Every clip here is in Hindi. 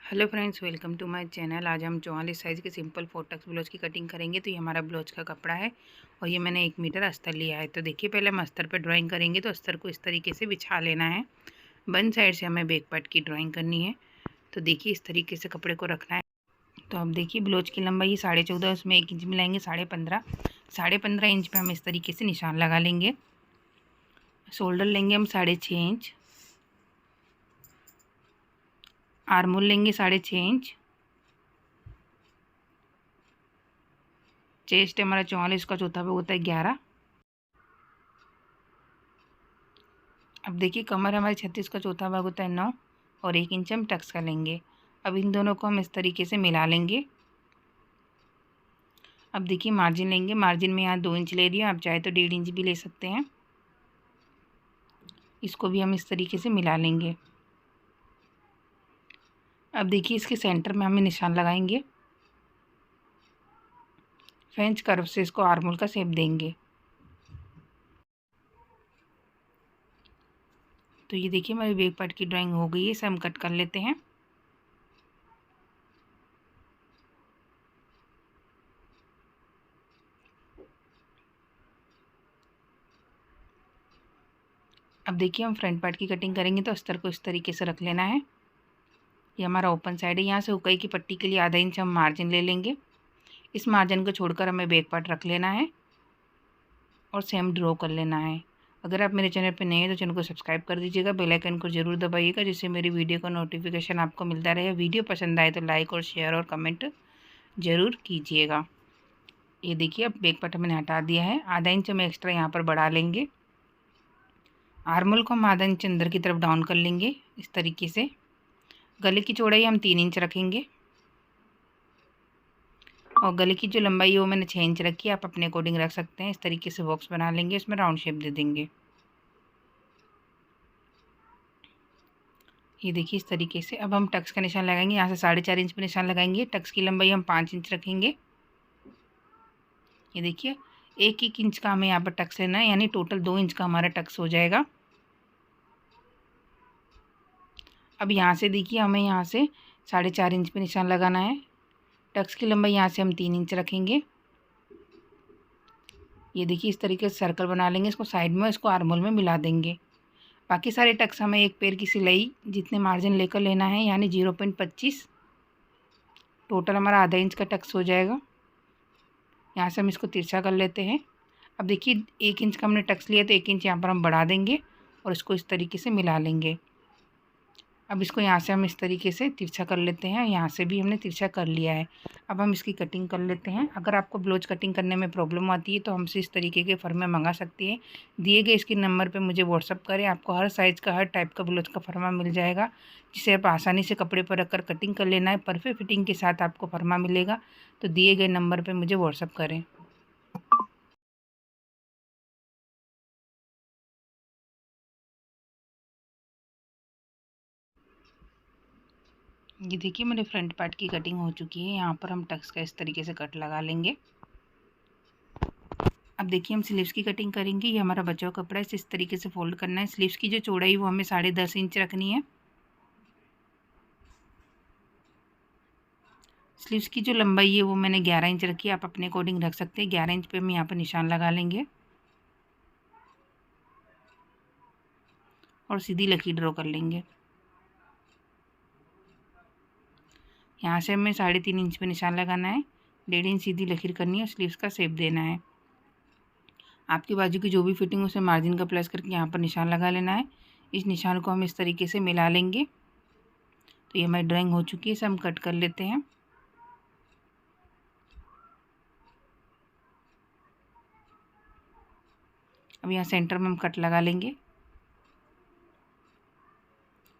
Hello friends, welcome to my channel. आज हम 44 साइज़ के सिंपल 4 टक्स ब्लाउज की कटिंग करेंगे। तो ये हमारा ब्लाउज का कपड़ा है और ये मैंने 1 मीटर अस्तर लिया है। तो देखिए, पहले हम अस्तर पर ड्राइंग करेंगे। तो अस्तर को इस तरीके से बिछा लेना है। वन साइड से हमें बैक पार्ट की ड्राइंग करनी है। तो देखिए, इस तरीके से कपड़े को रखना है। तो अब देखिए, ब्लाउज की लंबाई 14.5, उसमें 1 इंच मिलाएंगे 15.5। 15.5 इंच पर हम इस तरीके से निशान लगा लेंगे। शोल्डर लेंगे हम 6.5 इंच। आर्मोल लेंगे 6.5 इंच। चेस्ट हमारा 44 का चौथा भाग होता है 11। अब देखिए, कमर हमारी 36 का चौथा भाग होता है 9 और 1 इंच हम टक्स का लेंगे। अब इन दोनों को हम इस तरीके से मिला लेंगे। अब देखिए, मार्जिन लेंगे। मार्जिन में यहाँ 2 इंच ले रही हूँ, आप चाहे तो 1.5 इंच भी ले सकते हैं। इसको भी हम इस तरीके से मिला लेंगे। अब देखिए, इसके सेंटर में हमें निशान लगाएंगे। फ्रेंच कर्व से इसको आर्मोल का शेप देंगे। तो ये देखिए, हमारी बैक पार्ट की ड्राइंग हो गई है। इसे हम कट कर लेते हैं। अब देखिए, हम फ्रंट पार्ट की कटिंग करेंगे। तो अस्तर को इस तरीके से रख लेना है। ये हमारा ओपन साइड है। यहाँ से उकाई की पट्टी के लिए आधा इंच हम मार्जिन ले लेंगे। इस मार्जिन को छोड़कर हमें बैक पार्ट रख लेना है और सेम ड्रॉ कर लेना है। अगर आप मेरे चैनल पर नए हैं तो चैनल को सब्सक्राइब कर दीजिएगा। बेल आइकन को ज़रूर दबाइएगा, जिससे मेरी वीडियो का नोटिफिकेशन आपको मिलता रहे। वीडियो पसंद आए तो लाइक और शेयर और कमेंट ज़रूर कीजिएगा। ये देखिए, अब बैक पार्ट मैंने हटा दिया है। आधा इंच हम एक्स्ट्रा यहाँ पर बढ़ा लेंगे। आर्मोल को हम आधा इंच अंदर की तरफ डाउन कर लेंगे इस तरीके से। गले की चौड़ाई हम 3 इंच रखेंगे और गले की जो लंबाई है वो मैंने 6 इंच रखी है। आप अपने अकॉर्डिंग रख सकते हैं। इस तरीके से बॉक्स बना लेंगे, इसमें राउंड शेप दे देंगे। ये देखिए, इस तरीके से। अब हम टक्स का निशान लगाएंगे। यहाँ से 4.5 इंच पर निशान लगाएंगे। टक्स की लंबाई हम 5 इंच रखेंगे। ये देखिए, 1-1 इंच का हमें यहाँ पर टक्स लेना है, यानी टोटल 2 इंच का हमारा टक्स हो जाएगा। अब यहाँ से देखिए, हमें यहाँ से 4.5 इंच पे निशान लगाना है। टक्स की लंबाई यहाँ से हम 3 इंच रखेंगे। ये देखिए, इस तरीके से सर्कल बना लेंगे। इसको साइड में, इसको आर्मोल में मिला देंगे। बाकी सारे टक्स हमें एक पैर की सिलाई जितने मार्जिन लेकर लेना है, यानी 0.25। टोटल हमारा आधा इंच का टक्स हो जाएगा। यहाँ से हम इसको तिरछा कर लेते हैं। अब देखिए, 1 इंच का हमने टक्स लिया तो 1 इंच यहाँ पर हम बढ़ा देंगे और इसको इस तरीके से मिला लेंगे। अब इसको यहाँ से हम इस तरीके से तिरछा कर लेते हैं। यहाँ से भी हमने तिरछा कर लिया है। अब हम इसकी कटिंग कर लेते हैं। अगर आपको ब्लाउज कटिंग करने में प्रॉब्लम आती है तो हमसे इस तरीके के फर्मे मंगा सकती हैं। दिए गए इसके नंबर पे मुझे व्हाट्सअप करें। आपको हर साइज़ का, हर टाइप का ब्लाउज का फर्मा मिल जाएगा, जिसे आप आसानी से कपड़े पर रखकर कटिंग कर लेना है। परफेक्ट फिटिंग के साथ आपको फर्मा मिलेगा। तो दिए गए नंबर पर मुझे व्हाट्सअप करें। ये देखिए, मेरे फ्रंट पार्ट की कटिंग हो चुकी है। यहाँ पर हम टक्स का इस तरीके से कट लगा लेंगे। अब देखिए, हम स्लीव्स की कटिंग करेंगे। ये हमारा बचा हुआ कपड़ा है, इस तरीके से फोल्ड करना है। स्लीव्स की जो चौड़ाई वो हमें 10.5 इंच रखनी है। स्लीव्स की जो लंबाई है वो मैंने 11 इंच रखी है। आप अपने अकॉर्डिंग रख सकते हैं। 11 इंच पे हम यहाँ पर निशान लगा लेंगे और सीधी लकीर ड्रॉ कर लेंगे। यहाँ से हमें 3.5 इंच पे निशान लगाना है। 1.5 इंच सीधी लकीर करनी है और स्लीव्स का शेप देना है। आपकी बाजू की जो भी फिटिंग उसे मार्जिन का प्लस करके यहाँ पर निशान लगा लेना है। इस निशान को हम इस तरीके से मिला लेंगे। तो ये हमारी ड्राइंग हो चुकी है। इसे हम कट कर लेते हैं। अब यहाँ सेंटर में हम कट लगा लेंगे।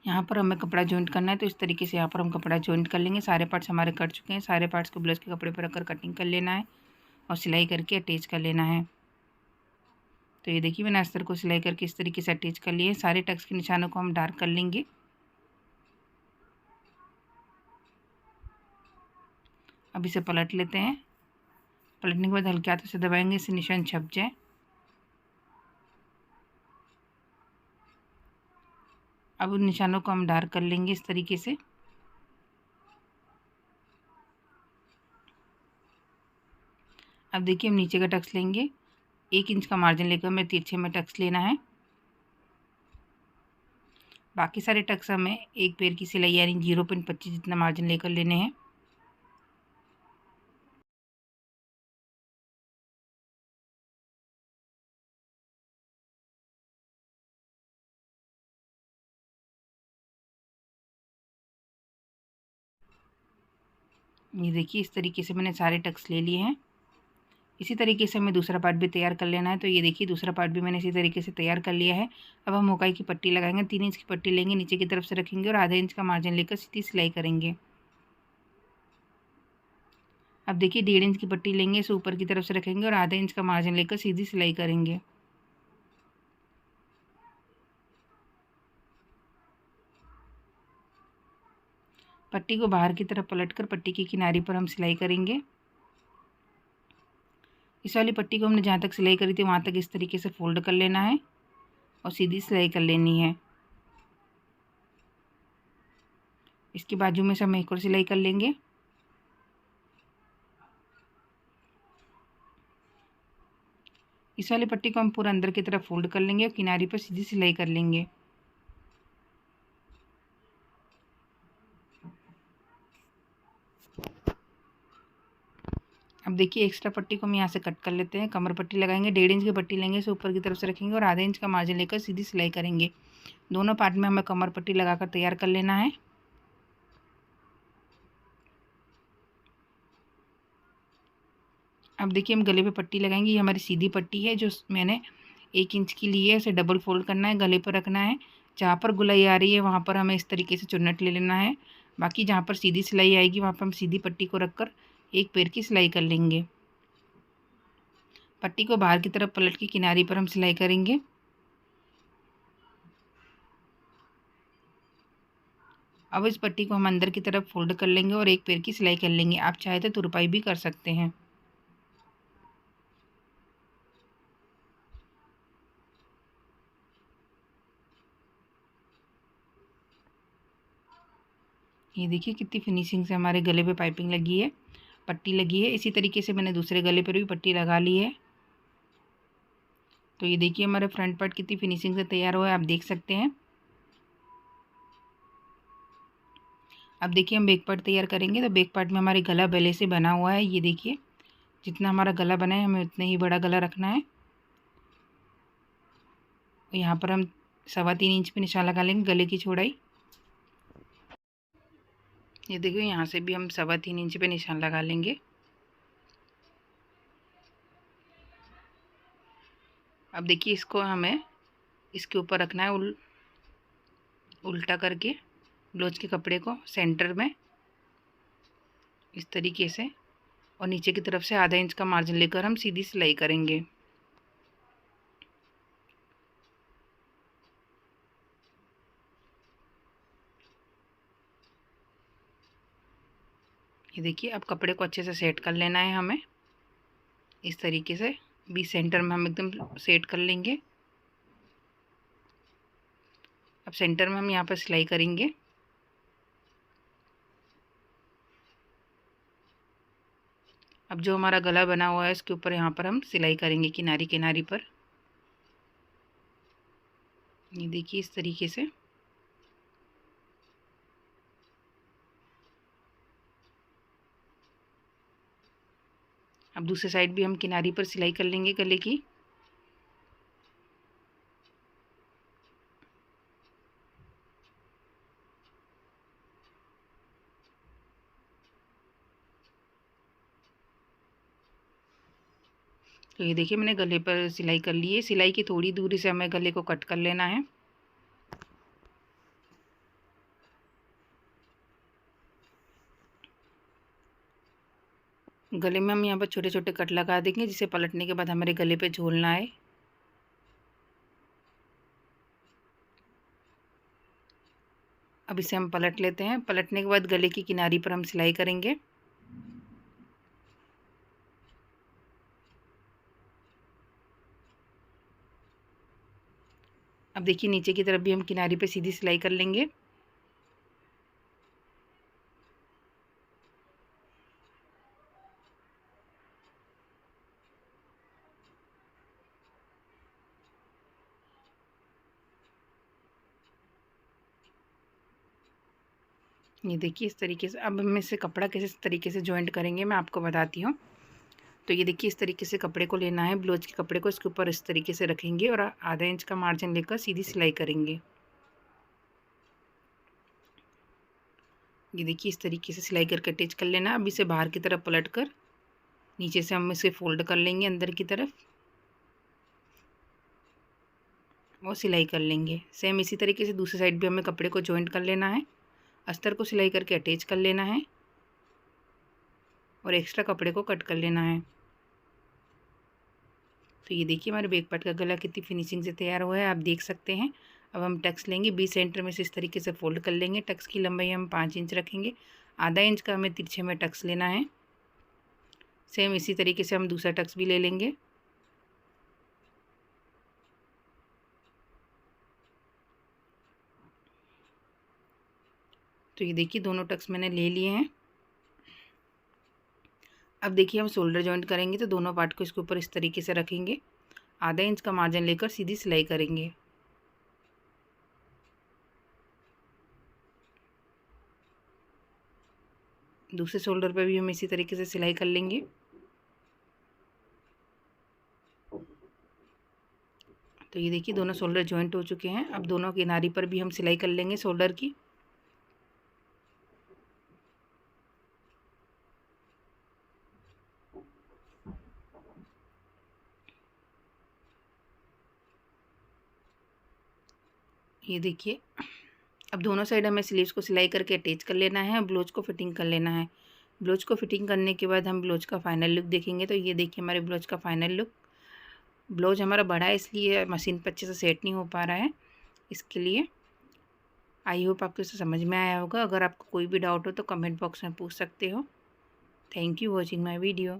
यहाँ पर हमें कपड़ा जॉइंट करना है, तो इस तरीके से यहाँ पर हम कपड़ा जॉइंट कर लेंगे। सारे पार्ट्स हमारे कट चुके हैं। सारे पार्ट्स को ब्लाउज के कपड़े पर रखकर कटिंग कर लेना है और सिलाई करके अटैच कर लेना है। तो ये देखिए, मैंने अस्तर को सिलाई करके इस तरीके से अटैच कर लिए। सारे टक्स के निशानों को हम डार्क कर लेंगे। अब इसे पलट लेते हैं। पलटने के बाद हल्के हाथों से दबाएंगे, इससे निशान छप जाए। अब उन निशानों को हम डार्क कर लेंगे इस तरीके से। अब देखिए हम नीचे का टक्स लेंगे, 1 इंच का मार्जिन लेकर हमें तिरछे में टक्स लेना है। बाकी सारे टक्स हमें एक पैर की सिलाई यानी 0.25 जितना मार्जिन लेकर लेने हैं। ये देखिए इस तरीके से मैंने सारे टक्स ले लिए हैं। इसी तरीके से हमें दूसरा पार्ट भी तैयार कर लेना है। तो ये देखिए दूसरा पार्ट भी मैंने इसी तरीके से तैयार कर लिया है। अब हम मोकाई की पट्टी लगाएंगे, 3 इंच की पट्टी लेंगे, नीचे की तरफ से रखेंगे और आधा इंच का मार्जिन लेकर सीधी सिलाई करेंगे। अब देखिए 1.5 इंच की पट्टी लेंगे, इसे ऊपर की तरफ से रखेंगे और आधा इंच का मार्जिन लेकर सीधी सिलाई करेंगे। पट्टी को बाहर की तरफ पलटकर पट्टी की किनारी पर हम सिलाई करेंगे। इस वाली पट्टी को हमने जहाँ तक सिलाई करी थी वहाँ तक इस तरीके से फोल्ड कर लेना है और सीधी सिलाई कर लेनी है। इसके बाजू में से हम एक और सिलाई कर लेंगे। इस वाली पट्टी को हम पूरा अंदर की तरफ फोल्ड कर लेंगे और किनारी पर सीधी सिलाई कर लेंगे। अब देखिए एक्स्ट्रा पट्टी को हम यहाँ से कट कर लेते हैं। कमर पट्टी लगाएंगे, 1.5 इंच की पट्टी लेंगे, इसे ऊपर की तरफ से रखेंगे और आधा इंच का मार्जिन लेकर सीधी सिलाई करेंगे। दोनों पार्ट में हमें कमर पट्टी लगाकर तैयार कर लेना है। अब देखिए हम गले पे पट्टी लगाएंगे। ये हमारी सीधी पट्टी है जो मैंने 1 इंच की ली है। उसे डबल फोल्ड करना है, गले पर रखना है। जहाँ पर गुलाई आ रही है वहाँ पर हमें इस तरीके से चुन्नट ले लेना है। बाकी जहाँ पर सीधी सिलाई आएगी वहाँ पर हम सीधी पट्टी को रखकर एक पैर की सिलाई कर लेंगे। पट्टी को बाहर की तरफ पलट के किनारी पर हम सिलाई करेंगे। अब इस पट्टी को हम अंदर की तरफ फोल्ड कर लेंगे और एक पैर की सिलाई कर लेंगे। आप चाहे तो तुरपाई भी कर सकते हैं। ये देखिए कितनी फिनिशिंग से हमारे गले पे पाइपिंग लगी है, पट्टी लगी है। इसी तरीके से मैंने दूसरे गले पर भी पट्टी लगा ली है। तो ये देखिए हमारा फ्रंट पार्ट कितनी फिनिशिंग से तैयार हुआ है, आप देख सकते हैं। अब देखिए हम बैक पार्ट तैयार करेंगे। तो बैक पार्ट में हमारे गला पहले से बना हुआ है। ये देखिए जितना हमारा गला बना है हमें उतना ही बड़ा गला रखना है। यहाँ पर हम 3.25 इंच पे निशान लगा लेंगे गले की चौड़ाई। ये देखिए यहाँ से भी हम 3.25 इंच पे निशान लगा लेंगे। अब देखिए इसको हमें इसके ऊपर रखना है उल्टा करके ब्लाउज के कपड़े को सेंटर में इस तरीके से, और नीचे की तरफ से आधा इंच का मार्जिन लेकर हम सीधी सिलाई करेंगे। ये देखिए अब कपड़े को अच्छे से सेट कर लेना है हमें। इस तरीके से बीच सेंटर में हम एकदम सेट कर लेंगे। अब सेंटर में हम यहाँ पर सिलाई करेंगे। अब जो हमारा गला बना हुआ है इसके ऊपर यहाँ पर हम सिलाई करेंगे किनारी किनारी पर। ये देखिए इस तरीके से। अब दूसरी साइड भी हम किनारी पर सिलाई कर लेंगे गले की। तो ये देखिए मैंने गले पर सिलाई कर ली है। सिलाई की थोड़ी दूरी से हमें गले को कट कर लेना है। गले में हम यहाँ पर छोटे छोटे कट लगा देंगे जिसे पलटने के बाद हमारे गले पे झूलना है। अब इसे हम पलट लेते हैं। पलटने के बाद गले की किनारी पर हम सिलाई करेंगे। अब देखिए नीचे की तरफ भी हम किनारी पे सीधी सिलाई कर लेंगे। ये देखिए इस तरीके से। अब हम इसे कपड़ा किस तरीके से जॉइंट करेंगे मैं आपको बताती हूँ। तो ये देखिए इस तरीके से कपड़े को लेना है, ब्लाउज के कपड़े को इसके ऊपर इस तरीके से रखेंगे और आधा इंच का मार्जिन लेकर सीधी सिलाई करेंगे। ये देखिए इस तरीके से सिलाई करके अटैच कर लेना। अब इसे बाहर की तरफ पलट कर नीचे से हम इसे फोल्ड कर लेंगे अंदर की तरफ और सिलाई कर लेंगे। सेम इसी तरीके से दूसरी साइड भी हमें कपड़े को जॉइंट कर लेना है, अस्तर को सिलाई करके अटैच कर लेना है और एक्स्ट्रा कपड़े को कट कर लेना है। तो ये देखिए हमारे बैक पार्ट का गला कितनी फिनिशिंग से तैयार हुआ है, आप देख सकते हैं। अब हम टक्स लेंगे, बीच सेंटर में से इस तरीके से फोल्ड कर लेंगे। टक्स की लंबाई हम 5 इंच रखेंगे, आधा इंच का हमें तिरछे में टक्स लेना है। सेम इसी तरीके से हम दूसरा टक्स भी ले लेंगे। तो ये देखिए दोनों टक्स मैंने ले लिए हैं। अब देखिए हम शोल्डर जॉइंट करेंगे, तो दोनों पार्ट को इसके ऊपर इस तरीके से रखेंगे, आधा इंच का मार्जिन लेकर सीधी सिलाई करेंगे। दूसरे शोल्डर पर भी हम इसी तरीके से सिलाई कर लेंगे। तो ये देखिए दोनों शोल्डर जॉइंट हो चुके हैं। अब दोनों किनारी पर भी हम सिलाई कर लेंगे शोल्डर की। ये देखिए अब दोनों साइड हमें स्लीव्स को सिलाई करके अटैच कर लेना है, ब्लाउज को फिटिंग कर लेना है। ब्लाउज को फिटिंग करने के बाद हम ब्लाउज का फाइनल लुक देखेंगे। तो ये देखिए हमारे ब्लाउज का फाइनल लुक। ब्लाउज हमारा बड़ा है इसलिए मशीन पर अच्छे से सेट नहीं हो पा रहा है, इसके लिए। आई होप आपको इसे समझ में आया होगा। अगर आपको कोई भी डाउट हो तो कमेंट बॉक्स में पूछ सकते हो। Thank you watching my video.